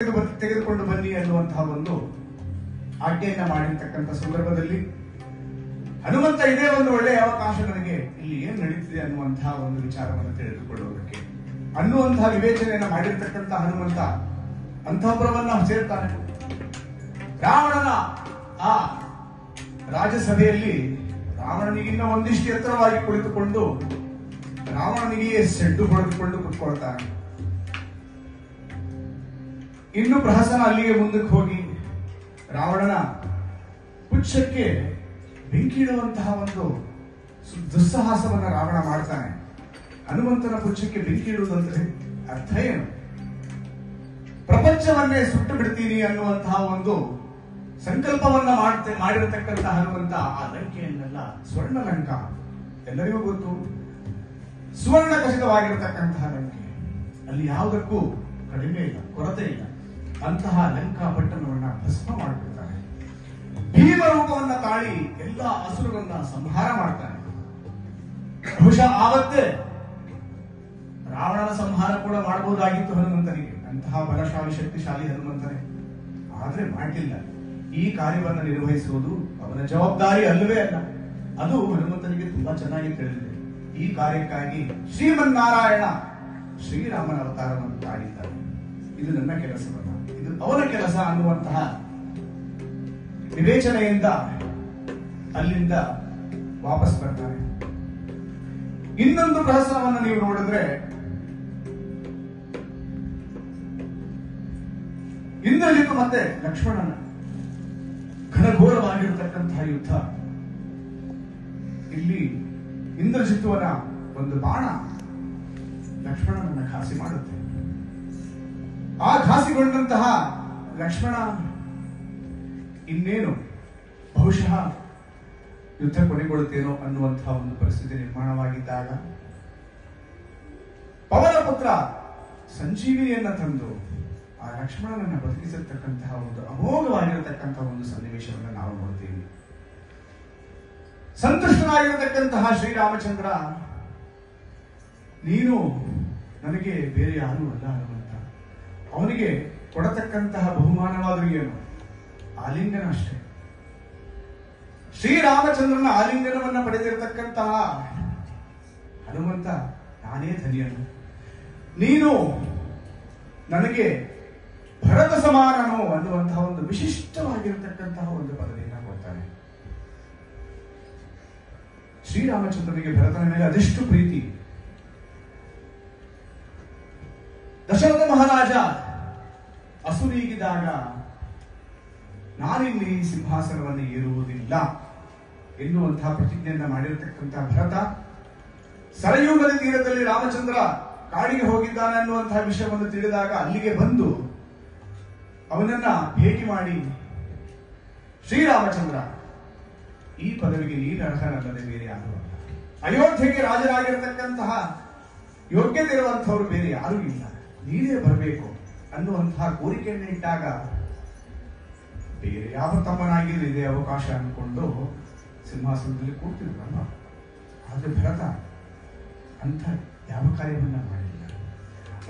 ತೆಗೆದುಕೊಂಡು ಬನ್ನಿ ಅನ್ನುವಂತಹ ಒಂದು ಆಜ್ಞೆಯನ್ನ ಮಾಡಿರ್ತಕ್ಕಂಥ ಸಂದರ್ಭದಲ್ಲಿ ಹನುಮಂತ ಇದೇ ಒಂದು ಒಳ್ಳೆಯ ಅವಕಾಶ ನನಗೆ ಇಲ್ಲಿ ಏನ್ ನಡೀತಿದೆ ಅನ್ನುವಂತಹ ಒಂದು ವಿಚಾರವನ್ನು ತಿಳಿದುಕೊಳ್ಳುವುದಕ್ಕೆ ಅನ್ನುವಂತಹ ವಿವೇಚನೆಯನ್ನ ಮಾಡಿರ್ತಕ್ಕಂಥ ಹನುಮಂತ ಅಂತಃಪುರವನ್ನ ಸೇರ್ತಾನೆ. ರಾವಣನ ಆ ರಾಜಸಭೆಯಲ್ಲಿ ರಾವಣನಿಗಿನ್ನ ಒಂದಿಷ್ಟು ಎತ್ತರವಾಗಿ ಕುಳಿತುಕೊಂಡು ರಾವಣನಿಗೆ ಸೆಡ್ಡು ಹೊಡೆದುಕೊಂಡು ಕುತ್ಕೊಳ್ತಾನೆ. ಇನ್ನು ಪ್ರಹಸನ ಅಲ್ಲಿಗೆ ಮುಂದಕ್ಕೆ ಹೋಗಿ ರಾವಣನ ಪುಚ್ಛಕ್ಕೆ ಬೆಂಕಿ ಇಡುವಂತಹ ಒಂದು ದುಸ್ಸಾಹಸವನ್ನ ರಾವಣ ಮಾಡ್ತಾನೆ. ಹನುಮಂತನ ಪುಚ್ಛಕ್ಕೆ ಬೆಂಕಿ ಇಡುವುದಂದ್ರೆ ಅರ್ಥ ಏನು? ಪ್ರಪಂಚವನ್ನೇ ಸುಟ್ಟು ಬಿಡ್ತೀನಿ ಅನ್ನುವಂತಹ ಒಂದು ಸಂಕಲ್ಪವನ್ನ ಮಾಡಿರತಕ್ಕಂತಹ ಹನುಮಂತ ಆ ಲಂಕೆಯನ್ನೆಲ್ಲ ಸ್ವರ್ಣ ಲಂಕ, ಎಲ್ಲರಿಗೂ ಗೊತ್ತು, ಸುವರ್ಣ ಖಚಿತವಾಗಿರತಕ್ಕಂತಹ ಲಂಕೆ, ಅಲ್ಲಿ ಯಾವುದಕ್ಕೂ ಕಡಿಮೆ ಇಲ್ಲ, ಕೊರತೆ ಇಲ್ಲ. ಅಂತಹ ಲಂಕಾ ಪಟ್ಟಣವನ್ನ ಭಸ್ಮ ಮಾಡಿಬಿಡ್ತಾನೆ. ಭೀಮ ರೂಪವನ್ನ ತಾಳಿ ಎಲ್ಲ ಅಸುರರನ್ನ ಸಂಹಾರ ಮಾಡ್ತಾನೆ. ಬಹುಶಃ ಆವತ್ತೇ ರಾವಣನ ಸಂಹಾರ ಕೂಡ ಮಾಡಬಹುದಾಗಿತ್ತು ಹನುಮಂತನಿಗೆ, ಅಂತಹ ಬಲಶಾಲಿ ಶಕ್ತಿಶಾಲಿ ಹನುಮಂತನೇ. ಆದ್ರೆ ಮಾಡಲಿಲ್ಲ. ಈ ಕಾರ್ಯವನ್ನ ನಿರ್ವಹಿಸುವುದು ಅವನ ಜವಾಬ್ದಾರಿ ಅಲ್ಲವೇ ಅಲ್ಲ. ಅದು ಹನುಮಂತನಿಗೆ ತುಂಬಾ ಚೆನ್ನಾಗಿ ತಿಳಿದಿದೆ. ಈ ಕಾರ್ಯಕ್ಕಾಗಿ ಶ್ರೀಮನ್ನಾರಾಯಣ ಶ್ರೀರಾಮನ ಅವತಾರವನ್ನು ತಾಳಿದ್ದಾರೆ. ಇದು ನನ್ನ ಕೆಲಸವಲ್ಲ, ಇದು ಅವನ ಕೆಲಸ ಅನ್ನುವಂತಹ ವಿವೇಚನೆಯಿಂದ ಅಲ್ಲಿಂದ ವಾಪಸ್ ಬರ್ತಾರೆ. ಇನ್ನೊಂದು ಪ್ರಹಸನವನ್ನು ನೀವು ನೋಡಿದ್ರೆ, ಇಂದ್ರಜಿತ್ ಮತ್ತೆ ಲಕ್ಷ್ಮಣನ ಘನಘೋರವಾಗಿರತಕ್ಕಂತಹ ಯುದ್ಧ. ಇಲ್ಲಿ ಇಂದ್ರಜಿತ್ತುವನ ಒಂದು ಬಾಣ ಲಕ್ಷ್ಮಣನನ್ನ ಘಾಸಿ ಮಾಡುತ್ತೆ. ಆ ಘಾಸಿಗೊಂಡಂತಹ ಲಕ್ಷ್ಮಣ ಇನ್ನೇನು ಬಹುಶಃ ಯುದ್ಧ ಕೊನೆಗೊಳ್ಳುತ್ತೇನೋ ಅನ್ನುವಂತಹ ಒಂದು ಪರಿಸ್ಥಿತಿ ನಿರ್ಮಾಣವಾಗಿದ್ದಾಗ ಪವನ ಪುತ್ರ ಸಂಜೀವಿನಿಯನ್ನ ತಂದು ಆ ಲಕ್ಷ್ಮಣನನ್ನ ಬದುಕಿಸತಕ್ಕಂತಹ ಒಂದು ಅಮೋಘವಾಗಿರತಕ್ಕಂತಹ ಒಂದು ಸನ್ನಿವೇಶವನ್ನು ನಾವು ನೋಡ್ತೀವಿ. ಸಂತುಷ್ಟನಾಗಿರತಕ್ಕಂತಹ ಶ್ರೀರಾಮಚಂದ್ರ, ನೀನು ನನಗೆ ಬೇರೆ ಯಾರೂ ಅಲ್ಲ ಹನುಮಂತ, ಅವನಿಗೆ ಕೊಡತಕ್ಕಂತಹ ಬಹುಮಾನವಾದರೂ ಏನು? ಆಲಿಂಗನ ಅಷ್ಟೇ. ಶ್ರೀರಾಮಚಂದ್ರನ ಆಲಿಂಗನವನ್ನ ಪಡೆದಿರತಕ್ಕಂತಹ ಹನುಮಂತ, ನಾನೇ ಧನಿಯನು, ನೀನು ನನಗೆ ಭರತ ಸಮಾನನು ಅನ್ನುವಂತಹ ಒಂದು ವಿಶಿಷ್ಟವಾಗಿರತಕ್ಕಂತಹ ಒಂದು ಪದವಿಯನ್ನ ಕೊಡ್ತಾನೆ. ಶ್ರೀರಾಮಚಂದ್ರನಿಗೆ ಭರತನ ಮೇಲೆ ಅದೆಷ್ಟು ಪ್ರೀತಿ. ದಶರಥ ಮಹಾರಾಜ ಅಸುರೀಗಿದಾಗ ನಾನಿಲ್ಲಿ ಸಿಂಹಾಸನವನ್ನು ಏರುವುದಿಲ್ಲ ಎನ್ನುವಂತಹ ಪ್ರತಿಜ್ಞೆಯನ್ನ ಮಾಡಿರತಕ್ಕಂತಹ ಭರತ ಸರಯೂ ನದಿ ತೀರದಲ್ಲಿ ರಾಮಚಂದ್ರ ಕಾಡಿಗೆ ಹೋಗಿದ್ದಾನೆ ಅನ್ನುವಂತಹ ವಿಷಯವನ್ನು ತಿಳಿದಾಗ ಅಲ್ಲಿಗೆ ಬಂದು ಅವನನ್ನ ಭೇಟಿ ಮಾಡಿ, ಶ್ರೀರಾಮಚಂದ್ರ, ಈ ಪದವಿಗೆ ನೀನು ಅರ್ಹನಲ್ಲದೆ ಬೇರೆ ಯಾರು ಅಲ್ಲ, ಅಯೋಧ್ಯೆಗೆ ರಾಜರಾಗಿರತಕ್ಕಂತಹ ಯೋಗ್ಯತೆ ಇರುವಂತಹವರು ಬೇರೆ ಯಾರೂ ಇಲ್ಲ, ನೀನೇ ಬರಬೇಕು ಅನ್ನುವಂತಹ ಕೋರಿಕೆಯನ್ನು ಇಟ್ಟಾಗ ಬೇರೆ ಯಾವ ತಮ್ಮನಾಗಿರಲಿ ಇದೇ ಅವಕಾಶ ಅನ್ಕೊಂಡು ಸಿಂಹಾಸನದಲ್ಲಿ ಕೂರ್ತಿದ್ರಲ್ಲ. ಆದ್ರೆ ಭರತ ಅಂತ ಯಾವ ಕಾರ್ಯವನ್ನ ಮಾಡಿಲ್ಲ.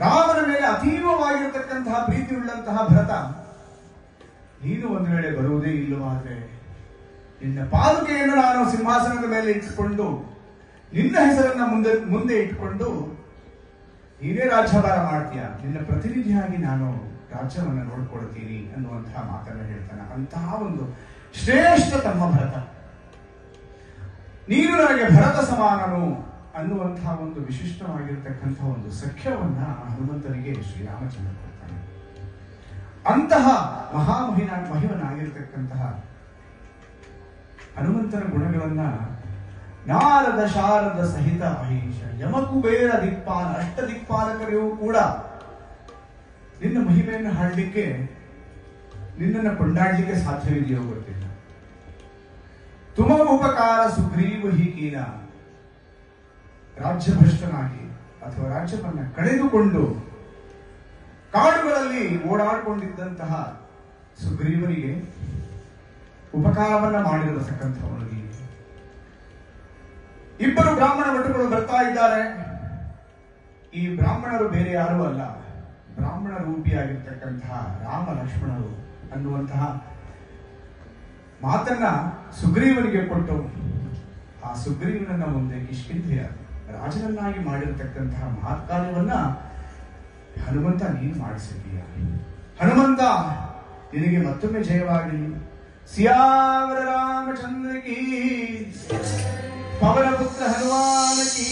ರಾಮನ ಮೇಲೆ ಅತೀವವಾಗಿರತಕ್ಕಂತಹ ಪ್ರೀತಿ ಉಳ್ಳಂತಹ ಭರತ, ನೀನು ಒಂದು ವೇಳೆ ಬರುವುದೇ ಇಲ್ಲವಾದ್ರೆ ನಿನ್ನ ಪಾದುಕೆಯನ್ನು ನಾನು ಸಿಂಹಾಸನದ ಮೇಲೆ ಇಟ್ಟುಕೊಂಡು ನಿನ್ನ ಹೆಸರನ್ನ ಮುಂದೆ ಇಟ್ಟುಕೊಂಡು ನೀನೇ ರಾಜ್ಯಭಾರ ಮಾಡ್ತೀಯ, ನಿನ್ನ ಪ್ರತಿನಿಧಿಯಾಗಿ ನಾನು ರಾಜ್ಯವನ್ನ ನೋಡ್ಕೊಳ್ತೀನಿ ಅನ್ನುವಂತಹ ಮಾತನ್ನ ಹೇಳ್ತಾನೆ. ಅಂತಹ ಒಂದು ಶ್ರೇಷ್ಠ ತಮ್ಮ ಭರತ, ನೀನು ನನಗೆ ಭರತ ಸಮಾನನು ಅನ್ನುವಂತಹ ಒಂದು ವಿಶಿಷ್ಟವಾಗಿರತಕ್ಕಂತಹ ಒಂದು ಸಖ್ಯವನ್ನ ಹನುಮಂತನಿಗೆ ಶ್ರೀರಾಮಚಂದ್ರ ಕೊಡ್ತಾನೆ. ಅಂತಹ ಮಹಿಮನಾಗಿರ್ತಕ್ಕಂತಹ ಹನುಮಂತನ ಗುಣಗಳನ್ನ ನಾರದ ಶಾರದ ಸಹಿತ ಮಹೇಶ ಯಮಕುಬೇರ ದಿಕ್ಪಾಲ ಅಷ್ಟ ದಿಕ್ಪಾಲಕರಿಗೂ ಕೂಡ ನಿನ್ನ ಮಹಿಮೆಯನ್ನು ಹಾಡಲಿಕ್ಕೆ, ನಿನ್ನನ್ನು ಕೊಂಡಾಡಲಿಕ್ಕೆ ಸಾಧ್ಯವಿದೆಯೋ ಗೊತ್ತಿಲ್ಲ. ತುಮ ಉಪಕಾರ ಸುಗ್ರೀವ ಹೀಕೀನ, ರಾಜ್ಯಭ್ರಷ್ಟನಾಗಿ ಅಥವಾ ರಾಜ್ಯವನ್ನ ಕಳೆದುಕೊಂಡು ಕಾಡುಗಳಲ್ಲಿ ಓಡಾಡಿಕೊಂಡಿದ್ದಂತಹ ಸುಗ್ರೀವನಿಗೆ ಉಪಕಾರವನ್ನ ಮಾಡಿರತಕ್ಕಂಥವನು ನೀನು. ಇಬ್ಬರು ಬ್ರಾಹ್ಮಣ ಭಟುಗಳು ಬರ್ತಾ ಇದ್ದಾರೆ. ಈ ಬ್ರಾಹ್ಮಣರು ಬೇರೆ ಯಾರೂ ಅಲ್ಲ, ಬ್ರಾಹ್ಮಣ ರೂಪಿಯಾಗಿರ್ತಕ್ಕಂತಹ ರಾಮ ಲಕ್ಷ್ಮಣರು ಅನ್ನುವಂತಹ ಮಾತನ್ನ ಸುಗ್ರೀವನಿಗೆ ಕೊಟ್ಟು ಆ ಸುಗ್ರೀವನನ್ನ ಮುಂದೆ ಕಿಷ್ಕಿಂಧೆಯ ರಾಜನನ್ನಾಗಿ ಮಾಡಿರತಕ್ಕಂತಹ ಮಹತ್ಕಾರ್ಯವನ್ನ ಹನುಮಂತ ನೀನು ಮಾಡಿಸಿದೀಯ. ಹನುಮಂತ ನಿನಗೆ ಮತ್ತೊಮ್ಮೆ ಜಯವಾಗಲಿ. ಸಿಯಾವರ ರಾಮಚಂದ್ರ ಕೀ, ಪವನ ಪುತ್ರ ಹನುಮಾನ ಕೀ.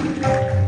ಧನ್ಯವಾದ.